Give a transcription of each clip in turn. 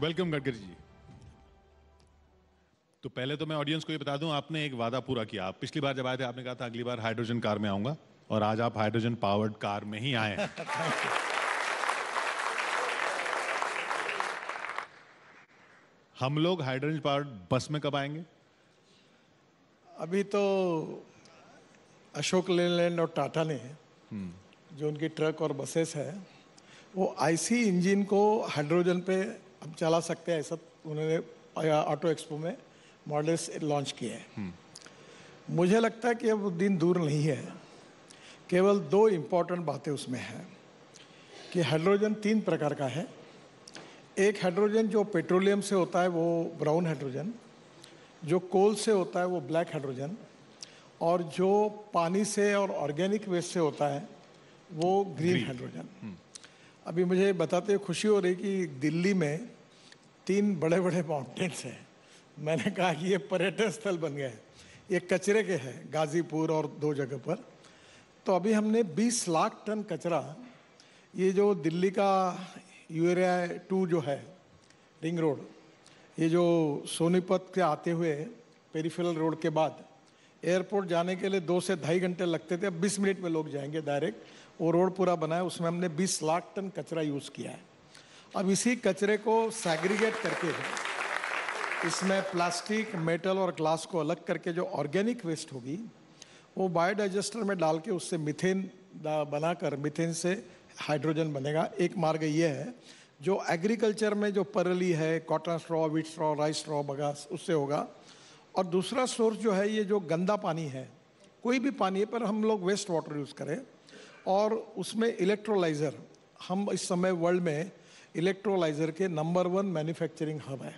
Welcome Gadkari ji. तो पहले तो मैं ऑडियंस को ये बता दूं, आपने एक वादा पूरा किया। आप पिछली बार जब आए थे आपने कहा था अगली बार हाइड्रोजन कार में आऊंगा, और आज आप हाइड्रोजन पावर्ड कार में ही आए हैं। हम लोग हाइड्रोजन पावर्ड बस में कब आएंगे? अभी तो अशोक लेलैंड और टाटा ने जो उनकी ट्रक और बसेस है वो आईसी इंजन को हाइड्रोजन पे हम चला सकते हैं, ऐसा उन्होंने ऑटो एक्सपो में मॉडल्स लॉन्च किए हैं। मुझे लगता है कि अब वो दिन दूर नहीं है। केवल दो इम्पॉर्टेंट बातें उसमें हैं कि हाइड्रोजन 3 प्रकार का है। एक हाइड्रोजन जो पेट्रोलियम से होता है वो ब्राउन हाइड्रोजन, जो कोल से होता है वो ब्लैक हाइड्रोजन, और जो पानी से और ऑर्गेनिक वेस्ट से होता है वो ग्रीन हाइड्रोजन। अभी मुझे बताते हुए खुशी हो रही कि दिल्ली में 3 बड़े बड़े माउंटेन्स हैं। मैंने कहा कि ये पर्यटन स्थल बन गए। ये कचरे के हैं, गाजीपुर और 2 जगह पर। तो अभी हमने 20 लाख टन कचरा, ये जो दिल्ली का यूरिया 2 जो है रिंग रोड, ये जो सोनीपत के आते हुए पेरिफेरल रोड के बाद एयरपोर्ट जाने के लिए 2 से 2.5 घंटे लगते थे, अब 20 मिनट में लोग जाएंगे डायरेक्ट। वो रोड पूरा बना है, उसमें हमने 20 लाख टन कचरा यूज़ किया है। अब इसी कचरे को सैग्रीगेट करके इसमें प्लास्टिक, मेटल और ग्लास को अलग करके जो ऑर्गेनिक वेस्ट होगी वो बायोडाइजेस्टर में डाल के उससे मीथेन बनाकर मीथेन से हाइड्रोजन बनेगा। एक मार्ग ये है जो एग्रीकल्चर में जो परली है, cotton straw, wheat straw, rice straw, bagasse, उससे होगा। और दूसरा सोर्स जो है ये जो गंदा पानी है, कोई भी पानी है पर हम लोग वेस्ट वाटर यूज़ करें, और उसमें इलेक्ट्रोलाइज़र, हम इस समय वर्ल्ड में इलेक्ट्रोलाइज़र के नंबर 1 मैन्युफैक्चरिंग हब है।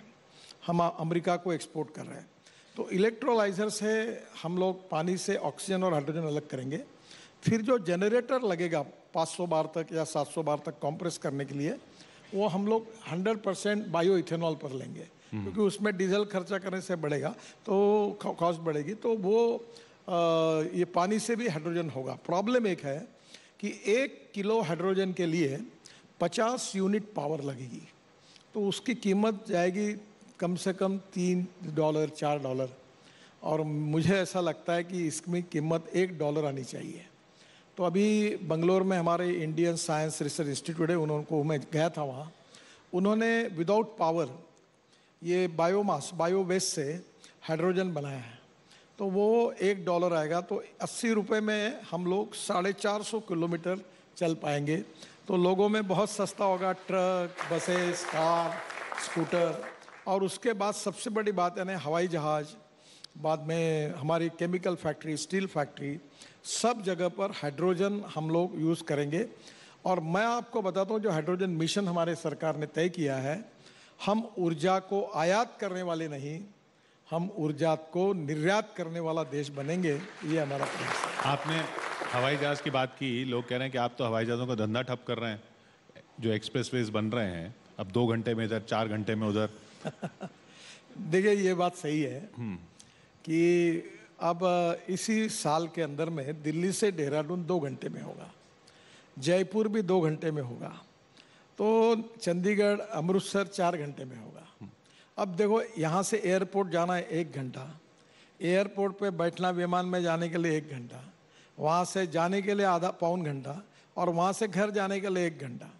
हम अमेरिका को एक्सपोर्ट कर रहे हैं। तो इलेक्ट्रोलाइज़र से हम लोग पानी से ऑक्सीजन और हाइड्रोजन अलग करेंगे। फिर जो जनरेटर लगेगा 500 बार तक या 700 बार तक कंप्रेस करने के लिए, वो हम लोग 100% बायो इथेनॉल पर लेंगे, क्योंकि उसमें डीजल खर्चा करने से बढ़ेगा तो कॉस्ट बढ़ेगी। तो वो ये पानी से भी हाइड्रोजन होगा। प्रॉब्लम एक है कि 1 किलो हाइड्रोजन के लिए 50 यूनिट पावर लगेगी, तो उसकी कीमत जाएगी कम से कम $3 $4। और मुझे ऐसा लगता है कि इसमें कीमत $1 आनी चाहिए। तो अभी बंगलोर में हमारे इंडियन साइंस रिसर्च इंस्टीट्यूट है, उनको मैं गया था वहाँ, उन्होंने विदाउट पावर ये बायोमास, बायो वेस्ट से हाइड्रोजन बनाया है। तो वो $1 आएगा, तो 80 रुपये में हम लोग 450 किलोमीटर चल पाएंगे। तो लोगों में बहुत सस्ता होगा, ट्रक, बसेस, कार, स्कूटर। और उसके बाद सबसे बड़ी बात है ना, हवाई जहाज़, बाद में हमारी केमिकल फैक्ट्री, स्टील फैक्ट्री, सब जगह पर हाइड्रोजन हम लोग यूज़ करेंगे। और मैं आपको बताता हूँ, जो हाइड्रोजन मिशन हमारे सरकार ने तय किया है, हम ऊर्जा को आयात करने वाले नहीं, हम ऊर्जा को निर्यात करने वाला देश बनेंगे। ये हमारा प्रयास है। आपने हवाई जहाज की बात की। लोग कह रहे हैं कि आप तो हवाई जहाज़ों का धंधा ठप कर रहे हैं। जो एक्सप्रेसवेज बन रहे हैं, अब 2 घंटे में इधर, 4 घंटे में उधर। देखिए, ये बात सही है कि अब इसी साल के अंदर में दिल्ली से देहरादून 2 घंटे में होगा, जयपुर भी 2 घंटे में होगा, तो चंडीगढ़, अमृतसर 4 घंटे में होगा। अब देखो, यहाँ से एयरपोर्ट जाना है 1 घंटा, एयरपोर्ट पे बैठना विमान में जाने के लिए 1 घंटा, वहाँ से जाने के लिए आधा पौन घंटा, और वहाँ से घर जाने के लिए 1 घंटा।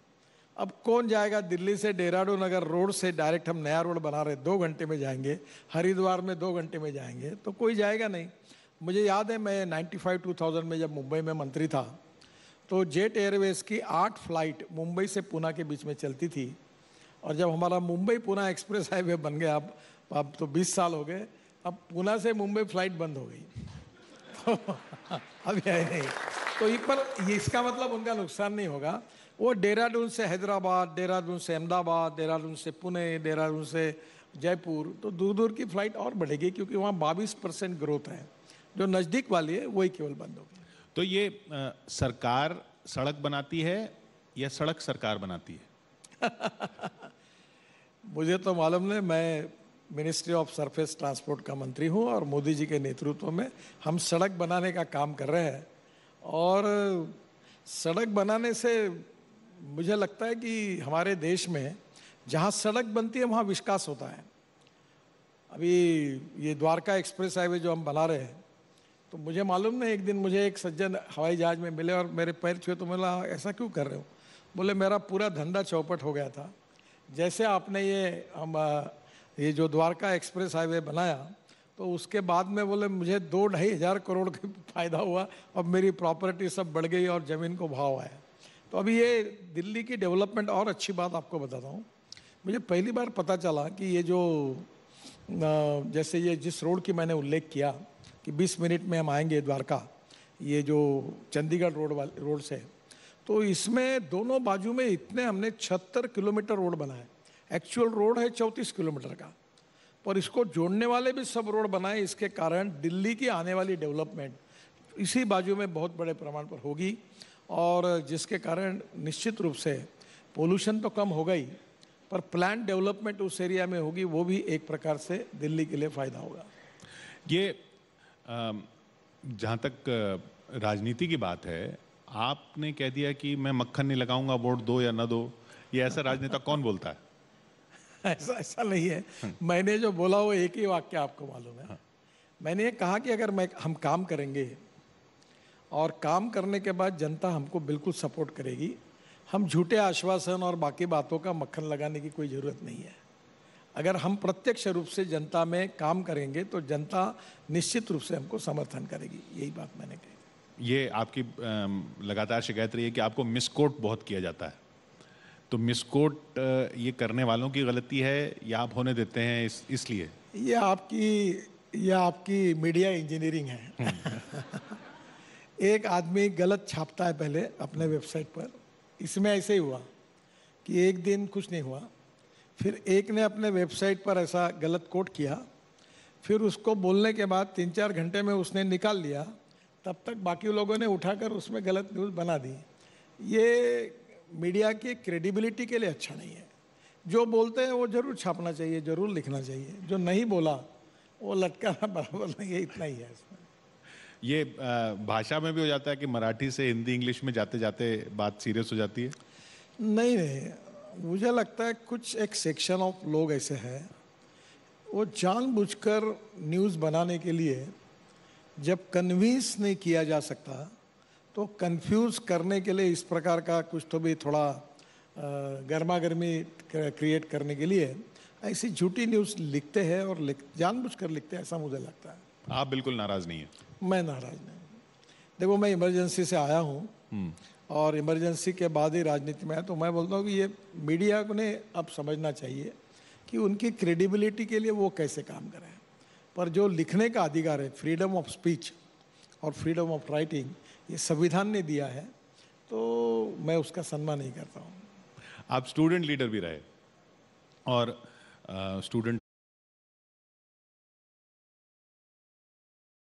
अब कौन जाएगा दिल्ली से देहरादून? अगर रोड से डायरेक्ट हम नया रोड बना रहे 2 घंटे में जाएंगे, हरिद्वार में 2 घंटे में जाएंगे, तो कोई जाएगा नहीं। मुझे याद है, मैं 95-2000 में जब मुंबई में मंत्री था, तो जेट एयरवेज की 8 फ्लाइट मुंबई से पुणे के बीच में चलती थी। और जब हमारा मुंबई पुणे एक्सप्रेस हाईवे बन गया, अब तो 20 साल हो गए, अब पुणे से मुंबई फ्लाइट बंद हो गई। तो अभी है नहीं। तो पर इसका मतलब उनका नुकसान नहीं होगा। वो देहरादून से हैदराबाद, देहरादून से अहमदाबाद, देहरादून से पुणे, देहरादून से जयपुर, तो दूर दूर की फ्लाइट और बढ़ेगी, क्योंकि वहाँ 22% ग्रोथ है। जो नज़दीक वाली है वही केवल बंद होगी। तो ये सरकार सड़क बनाती है या सड़क सरकार बनाती है? मुझे तो मालूम नहीं। मैं मिनिस्ट्री ऑफ सरफेस ट्रांसपोर्ट का मंत्री हूँ, और मोदी जी के नेतृत्व में हम सड़क बनाने का काम कर रहे हैं। और सड़क बनाने से मुझे लगता है कि हमारे देश में जहाँ सड़क बनती है वहाँ विकास होता है। अभी ये द्वारका एक्सप्रेस हाईवे जो हम बना रहे हैं, तो मुझे मालूम नहीं, एक दिन मुझे एक सज्जन हवाई जहाज में मिले और मेरे पैर छुए, तो बोला ऐसा क्यों कर रहे हो? बोले मेरा पूरा धंधा चौपट हो गया था, जैसे आपने ये जो द्वारका एक्सप्रेस हाईवे बनाया, तो उसके बाद में बोले मुझे 2-2.5 हज़ार करोड़ का फायदा हुआ, अब मेरी प्रॉपर्टी सब बढ़ गई और ज़मीन को भाव आया। तो अभी ये दिल्ली की डेवलपमेंट, और अच्छी बात आपको बताता हूँ, मुझे पहली बार पता चला कि ये जो जैसे ये जिस रोड की मैंने उल्लेख किया कि 20 मिनट में हम आएंगे द्वारका, ये जो चंडीगढ़ रोड से, तो इसमें दोनों बाजू में इतने हमने 76 किलोमीटर रोड बनाए। एक्चुअल रोड है 34 किलोमीटर का, पर इसको जोड़ने वाले भी सब रोड बनाए। इसके कारण दिल्ली की आने वाली डेवलपमेंट इसी बाजू में बहुत बड़े प्रमाण पर होगी, और जिसके कारण निश्चित रूप से पोल्यूशन तो कम होगा ही, पर प्लान डेवलपमेंट उस एरिया में होगी, वो भी एक प्रकार से दिल्ली के लिए फ़ायदा होगा। ये जहाँ तक राजनीति की बात है, आपने कह दिया कि मैं मक्खन नहीं लगाऊंगा, वोट दो या ना दो। ये ऐसा राजनेता कौन बोलता है? ऐसा नहीं है। मैंने जो बोला वो एक ही वाक्य आपको मालूम है। मैंने ये कहा कि अगर हम काम करेंगे और काम करने के बाद जनता हमको बिल्कुल सपोर्ट करेगी, हम झूठे आश्वासन और बाकी बातों का मक्खन लगाने की कोई ज़रूरत नहीं है। अगर हम प्रत्यक्ष रूप से जनता में काम करेंगे तो जनता निश्चित रूप से हमको समर्थन करेगी। यही बात मैंने कही। ये आपकी लगातार शिकायत रही है कि आपको मिसकोट बहुत किया जाता है, तो मिसकोट ये करने वालों की गलती है या आप होने देते हैं इसलिए? ये आपकी मीडिया इंजीनियरिंग है। एक आदमी गलत छापता है पहले अपने वेबसाइट पर। इसमें ऐसे ही हुआ कि एक दिन कुछ नहीं हुआ, फिर एक ने अपने वेबसाइट पर ऐसा गलत कोट किया, फिर उसको बोलने के बाद 3-4 घंटे में उसने निकाल लिया, तब तक बाकी लोगों ने उठाकर उसमें गलत न्यूज़ बना दी। ये मीडिया की क्रेडिबिलिटी के लिए अच्छा नहीं है। जो बोलते हैं वो जरूर छापना चाहिए, जरूर लिखना चाहिए। जो नहीं बोला वो लटकाना बराबर नहीं है, इतना ही है इसमें। ये भाषा में भी हो जाता है कि मराठी से हिंदी इंग्लिश में जाते जाते बात सीरियस हो जाती है? नहीं, मुझे लगता है कुछ एक सेक्शन ऑफ लोग ऐसे हैं, वो जानबूझकर न्यूज़ बनाने के लिए, जब कन्विंस नहीं किया जा सकता तो कंफ्यूज करने के लिए इस प्रकार का कुछ तो भी थोड़ा गर्मा गर्मी क्रिएट करने के लिए ऐसी झूठी न्यूज़ लिखते हैं, और जानबूझकर लिखते हैं, ऐसा मुझे लगता है। आप बिल्कुल नाराज़ नहीं हैं? मैं नाराज़ नहीं हूँ। देखो, मैं इमरजेंसी से आया हूँ और इमरजेंसी के बाद ही राजनीति में आया, तो मैं बोलता हूँ कि ये मीडिया को ने अब समझना चाहिए कि उनकी क्रेडिबिलिटी के लिए वो कैसे काम करें। पर जो लिखने का अधिकार है, फ्रीडम ऑफ स्पीच और फ्रीडम ऑफ राइटिंग, ये संविधान ने दिया है, तो मैं उसका सम्मान नहीं करता हूँ। आप स्टूडेंट लीडर भी रहे और स्टूडेंट